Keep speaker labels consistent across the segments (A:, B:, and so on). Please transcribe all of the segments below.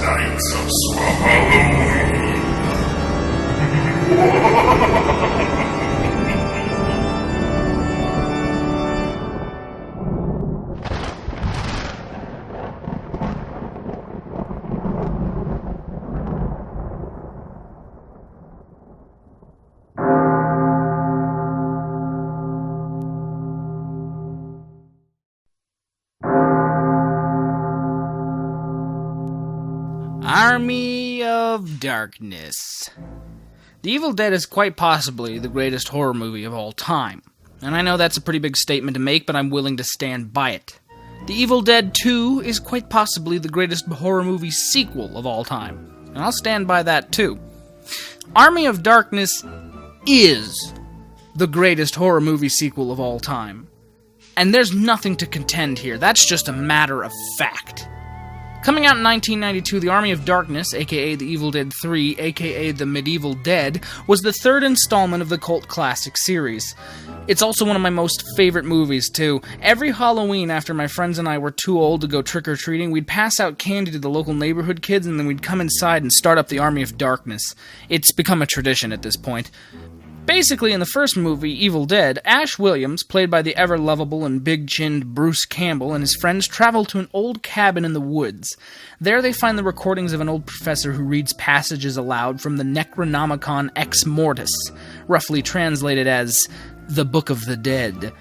A: Knights of Swholloween.
B: Army of Darkness. The Evil Dead is quite possibly the greatest horror movie of all time. And I know that's a pretty big statement to make, but I'm willing to stand by it. The Evil Dead 2 is quite possibly the greatest horror movie sequel of all time. And I'll stand by that too. Army of Darkness is the greatest horror movie sequel of all time. And there's nothing to contend here. That's just a matter of fact. Coming out in 1992, The Army of Darkness, aka The Evil Dead 3, aka The Medieval Dead, was the third installment of the cult classic series. It's also one of my most favorite movies, too. Every Halloween, after my friends and I were too old to go trick-or-treating, we'd pass out candy to the local neighborhood kids, and then we'd come inside and start up The Army of Darkness. It's become a tradition at this point. Basically, in the first movie, Evil Dead, Ash Williams, played by the ever-lovable and big-chinned Bruce Campbell, and his friends travel to an old cabin in the woods. There they find the recordings of an old professor who reads passages aloud from the Necronomicon Ex Mortis, roughly translated as the Book of the Dead.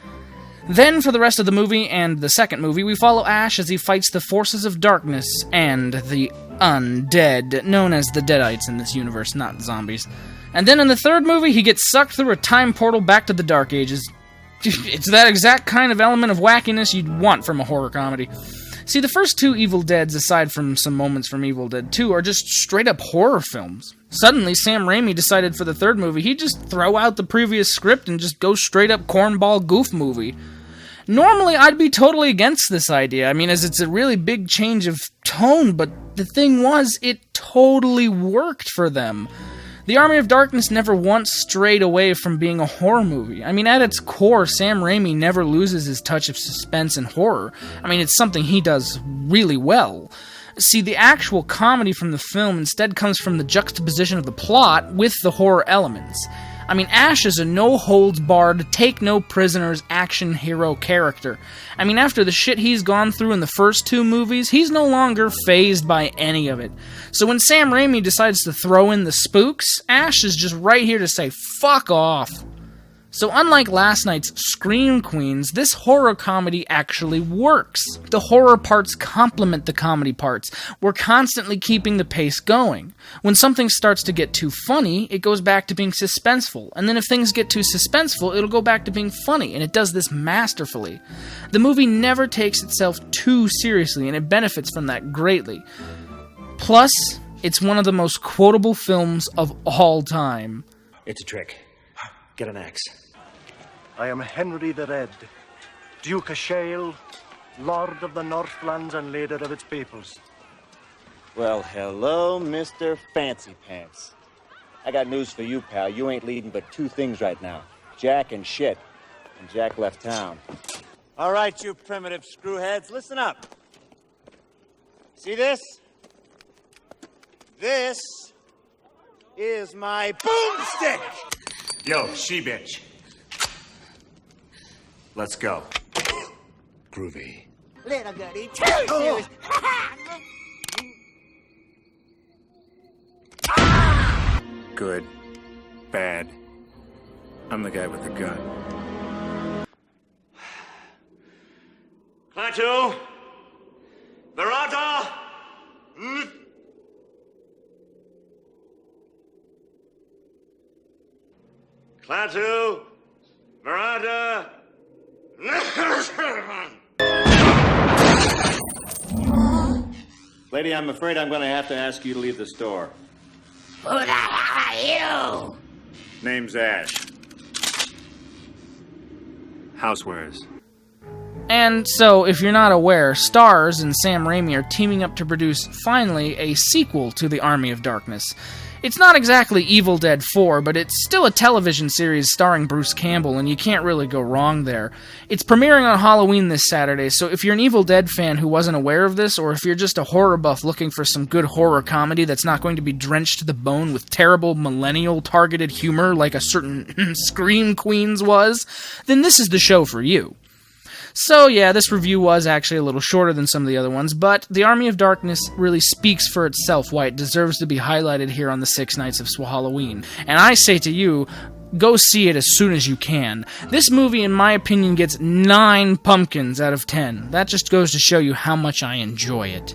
B: Then, for the rest of the movie and the second movie, we follow Ash as he fights the forces of darkness and the undead, known as the Deadites in this universe, not zombies. And then in the third movie, he gets sucked through a time portal back to the Dark Ages. It's that exact kind of element of wackiness you'd want from a horror comedy. See, the first two Evil Deads, aside from some moments from Evil Dead 2, are just straight-up horror films. Suddenly, Sam Raimi decided for the third movie he'd just throw out the previous script and just go straight-up cornball goof movie. Normally, I'd be totally against this idea, as it's a really big change of tone, but the thing was, it totally worked for them. The Army of Darkness never once strayed away from being a horror movie. At its core, Sam Raimi never loses his touch of suspense and horror. It's something he does really well. See, the actual comedy from the film instead comes from the juxtaposition of the plot with the horror elements. Ash is a no-holds-barred, take-no-prisoners action hero character. After the shit he's gone through in the first two movies, he's no longer fazed by any of it. So when Sam Raimi decides to throw in the spooks, Ash is just right here to say, fuck off. So unlike last night's Scream Queens, this horror comedy actually works. The horror parts complement the comedy parts. We're constantly keeping the pace going. When something starts to get too funny, it goes back to being suspenseful. And then if things get too suspenseful, it'll go back to being funny, and it does this masterfully. The movie never takes itself too seriously, and it benefits from that greatly. Plus, it's one of the most quotable films of all time.
C: It's a trick. Get an axe.
D: I am Henry the Red, Duke of Shale, Lord of the Northlands and leader of its peoples.
E: Well, hello, Mr. Fancy Pants. I got news for you, pal. You ain't leading but two things right now. Jack and shit. And Jack left town. All right, you primitive screwheads, listen up. See this? This is my boomstick!
C: Yo, she-bitch. Let's go. Groovy.
E: Little goody two-shoes.
C: Good. Bad. I'm the guy with the gun.
E: Klaatu. Barata. Klaatu. Barata. Lady, I'm afraid I'm going to have to ask you to leave the store.
F: Who the hell are you?
C: Name's Ash. Housewares.
B: And so, if you're not aware, Starz and Sam Raimi are teaming up to produce, finally, a sequel to The Army of Darkness. It's not exactly Evil Dead 4, but it's still a television series starring Bruce Campbell, and you can't really go wrong there. It's premiering on Halloween this Saturday, so if you're an Evil Dead fan who wasn't aware of this, or if you're just a horror buff looking for some good horror comedy that's not going to be drenched to the bone with terrible millennial-targeted humor like a certain Scream Queens was, then this is the show for you. So yeah, this review was actually a little shorter than some of the other ones, but The Army of Darkness really speaks for itself why it deserves to be highlighted here on the 6 nights of Swholloween. And I say to you, go see it as soon as you can. This movie, in my opinion, gets 9 pumpkins out of 10. That just goes to show you how much I enjoy it.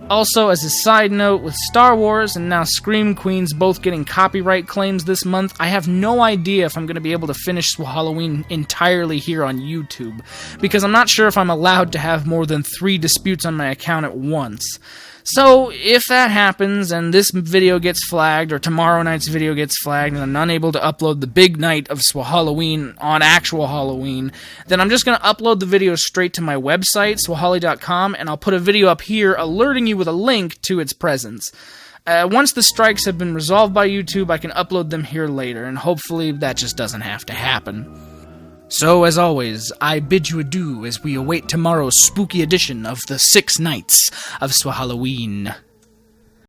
B: Also, as a side note, with Star Wars and now Scream Queens both getting copyright claims this month, I have no idea if I'm going to be able to finish Swholloween entirely here on YouTube, because I'm not sure if I'm allowed to have more than 3 disputes on my account at once. So, if that happens, and this video gets flagged, or tomorrow night's video gets flagged, and I'm unable to upload the big night of Swholloween on actual Halloween, then I'm just going to upload the video straight to my website, swholly.com, and I'll put a video up here alerting you with a link to its presence. Once the strikes have been resolved by YouTube, I can upload them here later, and hopefully that just doesn't have to happen. So, as always, I bid you adieu as we await tomorrow's spooky edition of the 6 nights of Swholloween.